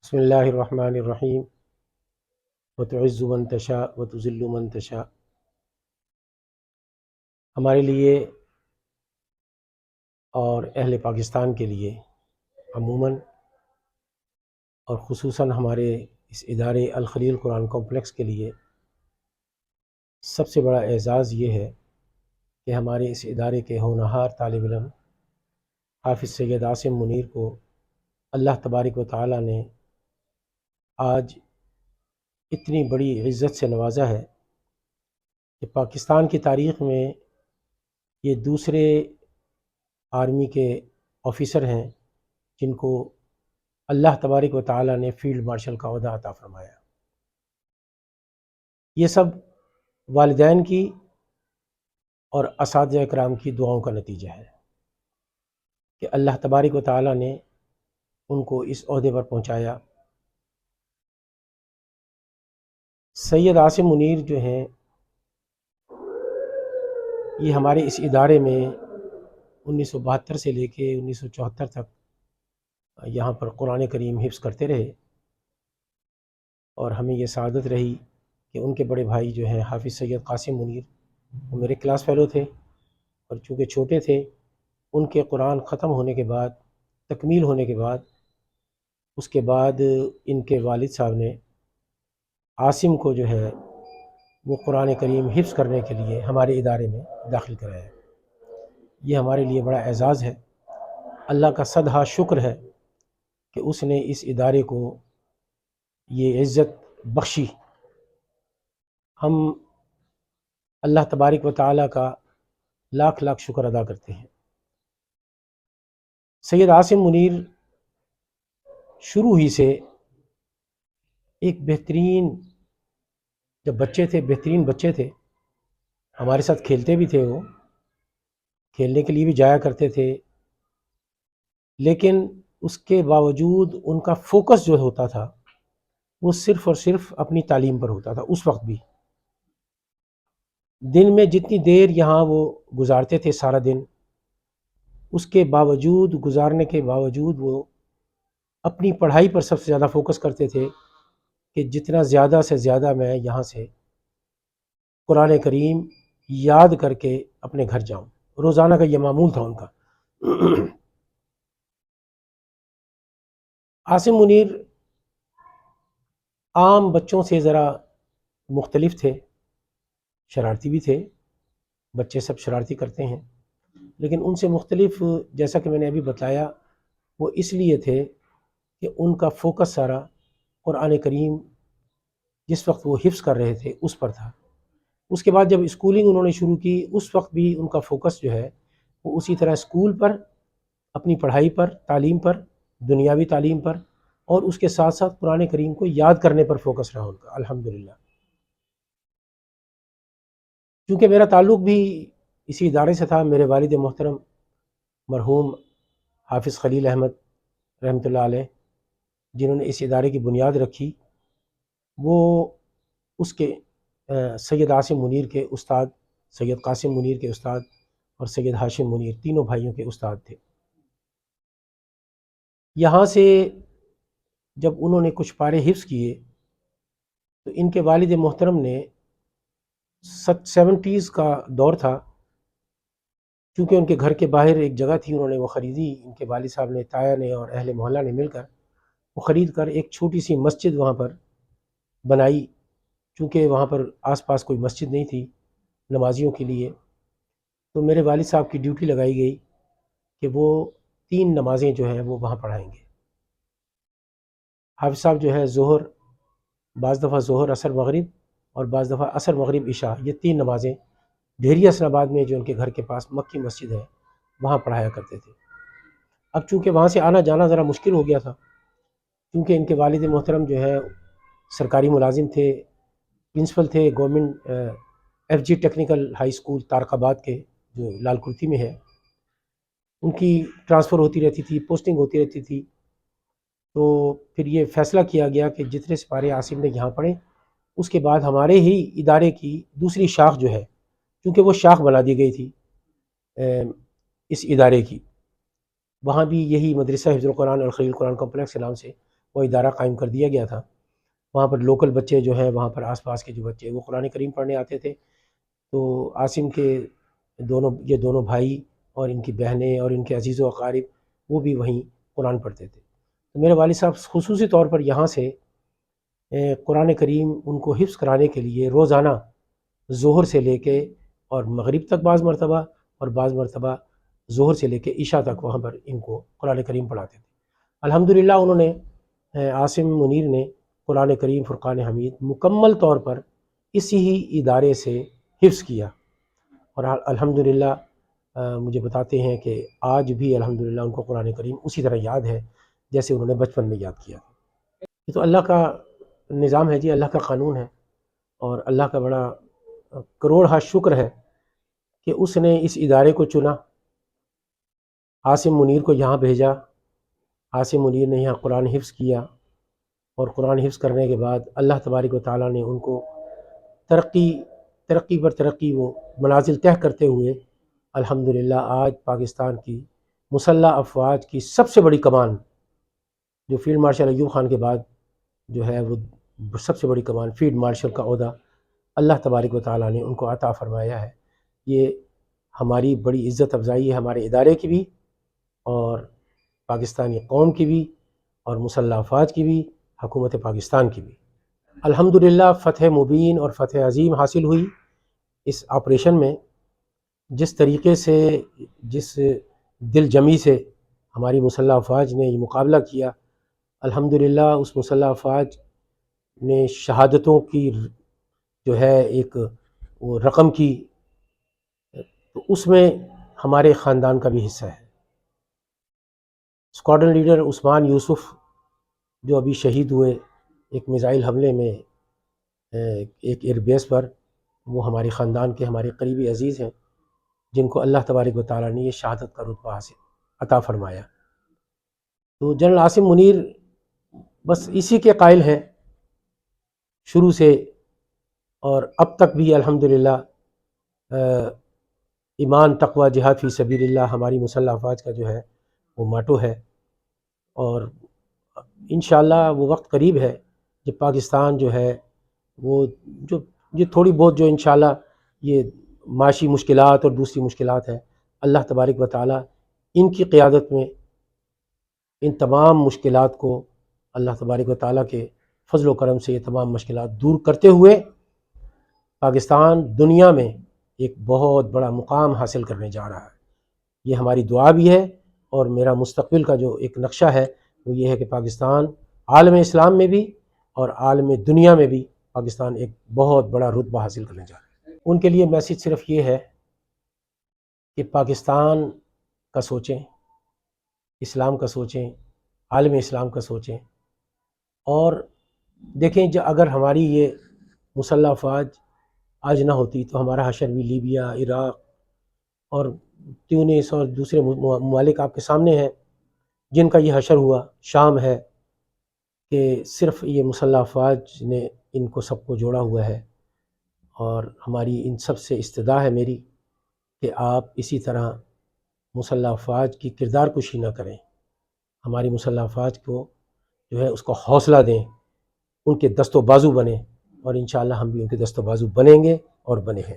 بسم اللہ الرحمن الرحیم وتعز من تشاء وتذل من تشاء۔ ہمارے لیے اور اہل پاکستان کے لیے عموماً اور خصوصاً ہمارے اس ادارے الخلیل قرآن کمپلیکس کے لیے سب سے بڑا اعزاز یہ ہے کہ ہمارے اس ادارے کے ہونہار طالب علم حافظ سید عاصم منیر کو اللہ تبارک و تعالی نے آج اتنی بڑی عزت سے نوازا ہے کہ پاکستان کی تاریخ میں یہ دوسرے آرمی کے آفیسر ہیں جن کو اللہ تبارک و تعالی نے فیلڈ مارشل کا عہدہ عطا فرمایا۔ یہ سب والدین کی اور اساتذہ اکرام کی دعاؤں کا نتیجہ ہے کہ اللہ تبارک و تعالی نے ان کو اس عہدے پر پہنچایا۔ سید عاصم منیر جو ہیں یہ ہمارے اس ادارے میں 1972 سے لے کے 1974 تک یہاں پر قرآن کریم حفظ کرتے رہے، اور ہمیں یہ سعادت رہی کہ ان کے بڑے بھائی جو ہیں حافظ سید قاسم منیر وہ میرے کلاس فیلو تھے، اور چونکہ چھوٹے تھے ان کے قرآن ختم ہونے کے بعد، تکمیل ہونے کے بعد، اس کے بعد ان کے والد صاحب نے عاصم کو جو ہے وہ قرآن کریم حفظ کرنے کے لیے ہمارے ادارے میں داخل کرایا۔ یہ ہمارے لیے بڑا اعزاز ہے، اللہ کا صدہا شکر ہے کہ اس نے اس ادارے کو یہ عزت بخشی۔ ہم اللہ تبارک و تعالیٰ کا لاکھ لاکھ شکر ادا کرتے ہیں۔ سید عاصم منیر شروع ہی سے ایک بہترین، جب بچے تھے بہترین بچے تھے، ہمارے ساتھ کھیلتے بھی تھے، وہ کھیلنے کے لیے بھی جایا کرتے تھے، لیکن اس کے باوجود ان کا فوکس جو ہوتا تھا وہ صرف اور صرف اپنی تعلیم پر ہوتا تھا۔ اس وقت بھی دن میں جتنی دیر یہاں وہ گزارتے تھے سارا دن، اس کے باوجود، گزارنے کے باوجود وہ اپنی پڑھائی پر سب سے زیادہ فوکس کرتے تھے کہ جتنا زیادہ سے زیادہ میں یہاں سے قرآن کریم یاد کر کے اپنے گھر جاؤں۔ روزانہ کا یہ معمول تھا ان کا۔ عاصم منیر عام بچوں سے ذرا مختلف تھے، شرارتی بھی تھے، بچے سب شرارتی کرتے ہیں، لیکن ان سے مختلف، جیسا کہ میں نے ابھی بتایا، وہ اس لیے تھے کہ ان کا فوکس سارا قرآن کریم جس وقت وہ حفظ کر رہے تھے اس پر تھا۔ اس کے بعد جب اسکولنگ انہوں نے شروع کی، اس وقت بھی ان کا فوکس جو ہے وہ اسی طرح اسکول پر، اپنی پڑھائی پر، تعلیم پر، دنیاوی تعلیم پر، اور اس کے ساتھ ساتھ قرآن کریم کو یاد کرنے پر فوکس رہا ان کا، الحمدللہ۔ چونکہ میرا تعلق بھی اسی ادارے سے تھا، میرے والد محترم مرحوم حافظ خلیل احمد رحمۃ اللہ علیہ جنہوں نے اس ادارے کی بنیاد رکھی، وہ اس کے سید عاصم منیر کے استاد، سید قاسم منیر کے استاد اور سید ہاشم منیر، تینوں بھائیوں کے استاد تھے۔ یہاں سے جب انہوں نے کچھ پارے حفظ کیے تو ان کے والد محترم نے 70s کا دور تھا، چونکہ ان کے گھر کے باہر ایک جگہ تھی، انہوں نے وہ خریدی، ان کے والد صاحب نے، تایا نے اور اہل محلہ نے مل کر وہ خرید کر ایک چھوٹی سی مسجد وہاں پر بنائی، چونکہ وہاں پر آس پاس کوئی مسجد نہیں تھی نمازیوں کے لیے۔ تو میرے والد صاحب کی ڈیوٹی لگائی گئی کہ وہ 3 نمازیں جو ہیں وہ وہاں پڑھائیں گے۔ حافظ صاحب جو ہے ظہر، بعض دفعہ ظہر عصر مغرب، اور بعض دفعہ عصر مغرب عشاء، یہ 3 نمازیں ڈھیری حسن آباد میں جو ان کے گھر کے پاس مکی مسجد ہے وہاں پڑھایا کرتے تھے۔ اب چونکہ وہاں سے آنا جانا ذرا مشکل ہو گیا تھا، کیونکہ ان کے والد محترم جو ہے سرکاری ملازم تھے، پرنسپل تھے government F G technical high school Tariqabad کے، جو لال کرتی میں ہے۔ ان کی ٹرانسفر ہوتی رہتی تھی، پوسٹنگ ہوتی رہتی تھی، تو پھر یہ فیصلہ کیا گیا کہ جتنے سپارے عاصم نے یہاں پڑھے، اس کے بعد ہمارے ہی ادارے کی دوسری شاخ جو ہے، کیونکہ وہ شاخ بنا دی گئی تھی اس ادارے کی، وہاں بھی یہی مدرسہ حفظ القرآن الخلیل قرآن کمپلیکس کے نام سے وہ ادارہ قائم کر دیا گیا تھا۔ وہاں پر لوکل بچے جو ہیں، وہاں پر آس پاس کے جو بچے وہ قرآن کریم پڑھنے آتے تھے۔ تو عاصم کے یہ دونوں بھائی اور ان کی بہنیں اور ان کے عزیز و اقارب وہ بھی وہیں قرآن پڑھتے تھے۔ تو میرے والد صاحب خصوصی طور پر یہاں سے قرآن کریم ان کو حفظ کرانے کے لیے روزانہ ظہر سے لے کے اور مغرب تک بعض مرتبہ، اور بعض مرتبہ ظہر سے لے کے عشاء تک وہاں پر ان کو قرآن کریم پڑھاتے تھے۔ الحمدللہ انہوں نے عاصم منیر نے قرآن کریم فرقان حمید مکمل طور پر اسی ہی ادارے سے حفظ کیا، اور الحمدللہ مجھے بتاتے ہیں کہ آج بھی الحمدللہ ان کو قرآن کریم اسی طرح یاد ہے جیسے انہوں نے بچپن میں یاد کیا۔ یہ تو اللہ کا نظام ہے جی، اللہ کا قانون ہے، اور اللہ کا بڑا کروڑ ہا شکر ہے کہ اس نے اس ادارے کو چنا، عاصم منیر کو یہاں بھیجا۔ عاصم منیر نے یہاں قرآن حفظ کیا، اور قرآن حفظ کرنے کے بعد اللہ تبارک و تعالیٰ نے ان کو ترقی پر ترقی وہ منازل طے کرتے ہوئے الحمدللہ آج پاکستان کی مسلح افواج کی سب سے بڑی کمان، جو فیلڈ مارشل ایوب خان کے بعد جو ہے وہ سب سے بڑی کمان فیلڈ مارشل کا عہدہ اللہ تبارک و تعالیٰ نے ان کو عطا فرمایا ہے۔ یہ ہماری بڑی عزت افزائی ہے، ہمارے ادارے کی بھی، اور پاکستانی قوم کی بھی، اور مسلح افواج کی بھی، حکومت پاکستان کی بھی۔ الحمدللہ فتح مبین اور فتح عظیم حاصل ہوئی اس آپریشن میں۔ جس طریقے سے، جس دل جمی سے ہماری مسلح افواج نے یہ مقابلہ کیا، الحمدللہ اس مسلح افواج نے شہادتوں کی جو ہے ایک وہ رقم کی، تو اس میں ہمارے خاندان کا بھی حصہ ہے۔ اسکواڈرن لیڈر عثمان یوسف جو ابھی شہید ہوئے ایک میزائل حملے میں ایک ایئر بیس پر، وہ ہمارے خاندان کے ہمارے قریبی عزیز ہیں، جن کو اللہ تبارک و تعالیٰ نے یہ شہادت کا رتبہ حاصل عطا فرمایا۔ تو جنرل عاصم منیر بس اسی کے قائل ہیں شروع سے، اور اب تک بھی الحمدللہ ایمان، تقوی، جہاد فی سبیل اللہ ہماری مسلح افواج کا جو ہے وہ ماٹو ہے، اور انشاءاللہ وہ وقت قریب ہے جب پاکستان جو ہے وہ جو یہ تھوڑی بہت جو انشاءاللہ یہ معاشی مشکلات اور دوسری مشکلات ہیں، اللہ تبارک و تعالیٰ ان کی قیادت میں ان تمام مشکلات کو اللہ تبارک و تعالیٰ کے فضل و کرم سے یہ تمام مشکلات دور کرتے ہوئے پاکستان دنیا میں ایک بہت بڑا مقام حاصل کرنے جا رہا ہے۔ یہ ہماری دعا بھی ہے، اور میرا مستقبل کا جو ایک نقشہ ہے وہ یہ ہے کہ پاکستان عالم اسلام میں بھی اور عالم دنیا میں بھی پاکستان ایک بہت بڑا رتبہ حاصل کرنے جا رہا ہے۔ ان کے لیے میسیج صرف یہ ہے کہ پاکستان کا سوچیں، اسلام کا سوچیں، عالم اسلام کا سوچیں، اور دیکھیں اگر ہماری یہ مسلح افواج آج نہ ہوتی تو ہمارا حشر بھی لیبیا، عراق اور تیونس اور دوسرے ممالک آپ کے سامنے ہیں جن کا یہ حشر ہوا، شام ہے، کہ صرف یہ مسلح افواج نے ان کو سب کو جوڑا ہوا ہے۔ اور ہماری ان سب سے استدعا ہے میری کہ آپ اسی طرح مسلح افواج کی کردار کشی نہ کریں، ہماری مسلح افواج کو جو ہے اس کو حوصلہ دیں، ان کے دست و بازو بنیں، اور انشاءاللہ ہم بھی ان کے دست و بازو بنیں گے اور بنے ہیں۔